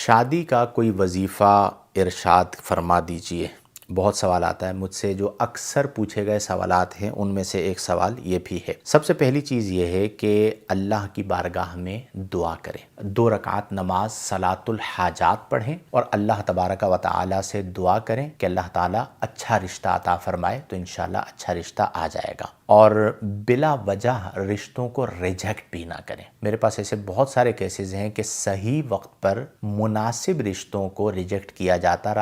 شادی کا کوئی وظیفہ ارشاد فرما دیجئے۔ بہت سوال آتا ہے مجھ سے، جو اکثر پوچھے گئے سوالات ہیں ان میں سے ایک سوال یہ بھی ہے۔ سب سے پہلی چیز یہ ہے کہ اللہ کی بارگاہ میں دعا کریں، 2 رکعت نماز صلاۃ الحاجات پڑھیں اور اللہ تبارک و تعالی سے دعا کریں کہ اللہ تعالیٰ اچھا رشتہ عطا فرمائے، تو انشاءاللہ اچھا رشتہ آ جائے گا۔ اور بلا وجہ رشتوں کو ریجیکٹ بھی نہ کریں۔ میرے پاس ایسے بہت سارے کیسز ہیں کہ صحیح وقت پر مناسب رشتوں کو ریجیکٹ کیا جاتا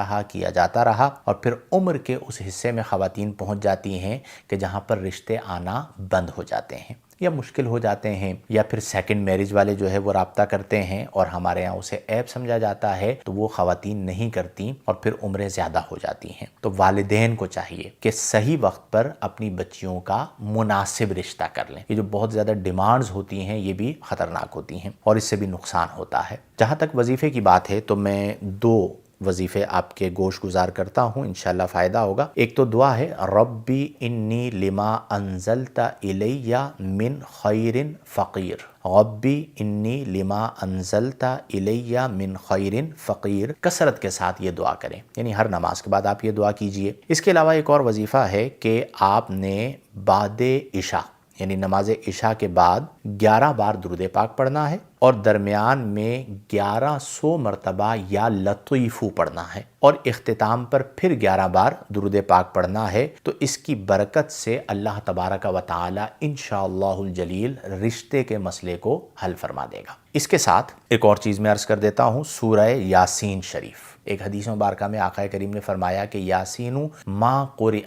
رہا اور پھر عمر کے اس حصے میں خواتین پہنچ جاتی ہیں کہ جہاں پر رشتے آنا بند ہو جاتے ہیں یا مشکل ہو جاتے ہیں، یا پھر سیکنڈ میرج والے جو ہے وہ رابطہ کرتے ہیں اور ہمارے یہاں اسے عیب سمجھا جاتا ہے، تو وہ خواتین نہیں کرتی اور پھر عمریں زیادہ ہو جاتی ہیں۔ تو والدین کو چاہیے کہ صحیح وقت پر اپنی بچیوں کا مناسب رشتہ کر لیں۔ یہ جو بہت زیادہ ڈیمانڈز ہوتی ہیں یہ بھی خطرناک ہوتی ہیں اور اس سے بھی نقصان ہوتا ہے۔ جہاں تک وظیفے کی بات ہے تو میں 2 وظیفے آپ کے گوش گزار کرتا ہوں، انشاءاللہ فائدہ ہوگا۔ ایک تو دعا ہے ربی انی لما انزلت الی من خیر فقیر، ربی انی لما انزلت الی من خیر فقیر، کثرت کے ساتھ یہ دعا کریں، یعنی ہر نماز کے بعد آپ یہ دعا کیجئے۔ اس کے علاوہ ایک اور وظیفہ ہے کہ آپ نے بعد عشاء یعنی نماز عشاء کے بعد 11 بار درود پاک پڑھنا ہے اور درمیان میں 1100 مرتبہ یا لطیفو پڑھنا ہے اور اختتام پر پھر 11 بار درود پاک پڑھنا ہے۔ تو اس کی برکت سے اللہ تبارک و تعالی انشاءاللہ الجلیل رشتے کے مسئلے کو حل فرما دے گا۔ اس کے ساتھ ایک اور چیز میں عرض کر دیتا ہوں، سورہ یاسین شریف۔ ایک حدیث مبارکہ میں آقا کریم نے فرمایا کہ یاسین ما قرئ،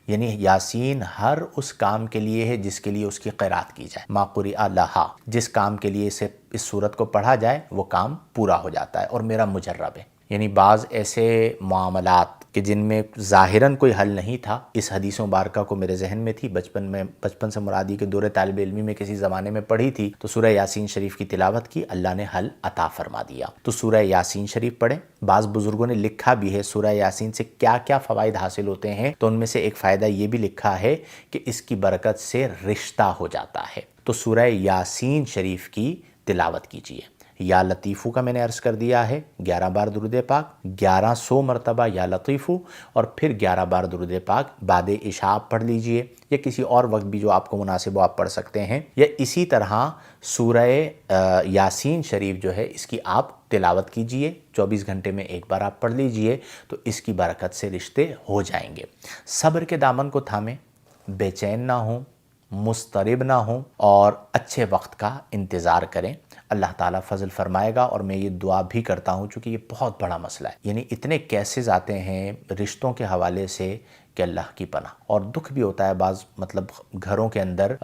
یعنی یاسین ہر اس کام کے لیے ہے جس کے لیے اس کی قرات کی جائے، ما قرئ لہا، جس کام کے لیے اس سورت کو پڑھا جائے وہ کام پورا ہو جاتا ہے اور میرا مجرب ہے۔ یعنی بعض ایسے معاملات کہ جن میں ظاہراً کوئی حل نہیں تھا، اس حدیث مبارکہ کو میرے ذہن میں تھی، بچپن سے مرادی کے دور طالب علمی میں کسی زمانے میں پڑھی تھی، تو سورہ یاسین شریف کی تلاوت کی، اللہ نے حل عطا فرما دیا۔ تو سورہ یاسین شریف پڑھیں۔ بعض بزرگوں نے لکھا بھی ہے سورہ یاسین سے کیا کیا فوائد حاصل ہوتے ہیں، تو ان میں سے ایک فائدہ یہ بھی لکھا ہے کہ اس کی برکت سے رشتہ ہو جاتا ہے۔ تو سورہ یاسین شریف کی تلاوت کیجیے۔ یا لطیفو کا میں نے عرض کر دیا ہے، 11 بار درود پاک، 1100 مرتبہ یا لطیفو اور پھر 11 بار درود پاک بعد عشاء آپ پڑھ لیجئے، یا کسی اور وقت بھی جو آپ کو مناسب ہو آپ پڑھ سکتے ہیں۔ یا اسی طرح سورہ یاسین شریف جو ہے اس کی آپ تلاوت کیجئے، 24 گھنٹے میں ایک بار آپ پڑھ لیجئے، تو اس کی برکت سے رشتے ہو جائیں گے۔ صبر کے دامن کو تھامیں، بے چین نہ ہوں، مضطرب نہ ہوں اور اچھے وقت کا انتظار کریں، اللہ تعالیٰ فضل فرمائے گا۔ اور میں یہ دعا بھی کرتا ہوں چونکہ یہ بہت بڑا مسئلہ ہے، یعنی اتنے کیسز آتے ہیں رشتوں کے حوالے سے کہ اللہ کی پناہ، اور دکھ بھی ہوتا ہے بعض، مطلب گھروں کے اندر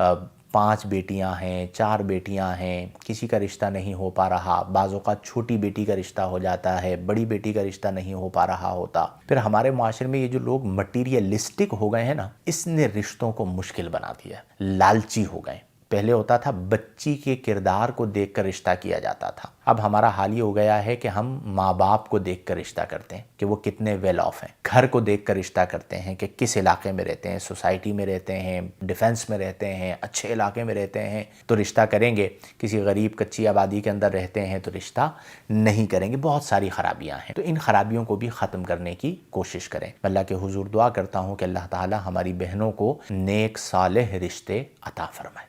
5 بیٹیاں ہیں، 4 بیٹیاں ہیں، کسی کا رشتہ نہیں ہو پا رہا، بعض اوقات چھوٹی بیٹی کا رشتہ ہو جاتا ہے، بڑی بیٹی کا رشتہ نہیں ہو پا رہا ہوتا۔ پھر ہمارے معاشرے میں یہ جو لوگ مٹیریلسٹک ہو گئے ہیں نا، اس نے رشتوں کو مشکل بنا دیا، لالچی ہو گئے۔ پہلے ہوتا تھا بچی کے کردار کو دیکھ کر رشتہ کیا جاتا تھا، اب ہمارا حال یہ ہو گیا ہے کہ ہم ماں باپ کو دیکھ کر رشتہ کرتے ہیں کہ وہ کتنے ویل آف ہیں، گھر کو دیکھ کر رشتہ کرتے ہیں کہ کس علاقے میں رہتے ہیں، سوسائٹی میں رہتے ہیں، ڈیفنس میں رہتے ہیں، اچھے علاقے میں رہتے ہیں تو رشتہ کریں گے، کسی غریب کچی آبادی کے اندر رہتے ہیں تو رشتہ نہیں کریں گے۔ بہت ساری خرابیاں ہیں، تو ان خرابیوں کو بھی ختم کرنے کی کوشش کریں۔ اللہ کے حضور دعا کرتا ہوں کہ اللہ تعالی ہماری بہنوں کو نیک صالح رشتے عطا فرمائے۔